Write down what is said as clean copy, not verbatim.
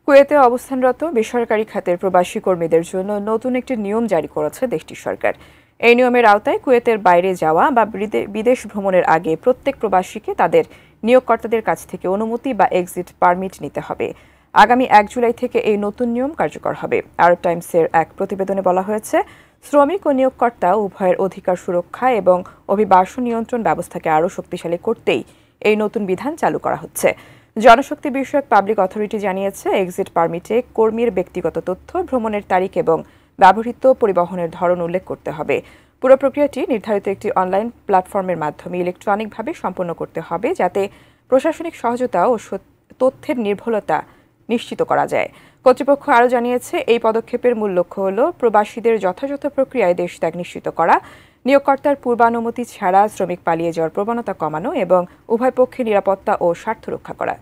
কুয়েতে অবস্থানরত বেসরকারি খাতের প্রবাসী কর্মীদের জন্য নতুন একটি নিয়ম জারি করেছে দেশটির সরকার। এই নিয়মের আওতায় কুয়েতের বাইরে যাওয়া বা বিদেশ ভ্রমণের আগে প্রত্যেক প্রবাসীকে তাদের নিয়োগকর্তাদের কাছ থেকে অনুমতি বা এক্সিট পারমিট নিতে হবে। আগামী ১ জুলাই থেকে এই নতুন নিয়ম কার্যকর হবে। আরব টাইমসের এক প্রতিবেদনে বলা হয়েছে, শ্রমিক ও নিয়োগকর্তা উভয়ের অধিকার সুরক্ষা এবং অভিবাসন নিয়ন্ত্রণ ব্যবস্থাকে আরও শক্তিশালী করতেই এই নতুন বিধান চালু করা হচ্ছে। জনশক্তি বিষয়ক পাবলিক অথরিটি জানিয়েছে, এক্সিট পারমিটে কর্মীর ব্যক্তিগত তথ্য, ভ্রমণের তারিখ এবং ব্যবহৃত পরিবহনের ধরন উল্লেখ করতে হবে। পুরো প্রক্রিয়াটি নির্ধারিত একটি অনলাইন প্ল্যাটফর্মের মাধ্যমে ইলেকট্রনিকভাবে সম্পন্ন করতে হবে, যাতে প্রশাসনিক সহজতা ও তথ্যের নির্ভুলতা নিশ্চিত করা যায়। কর্তৃপক্ষ আরও জানিয়েছে, এই পদক্ষেপের মূল লক্ষ্য হল প্রবাসীদের যথাযথ প্রক্রিয়ায় দেশ ত্যাগ নিশ্চিত করা, নিয়োগকর্তার পূর্বানুমতি ছাড়া শ্রমিক পালিয়ে যাওয়ার প্রবণতা কমানো এবং উভয় পক্ষের নিরাপত্তা ও স্বার্থ রক্ষা করা।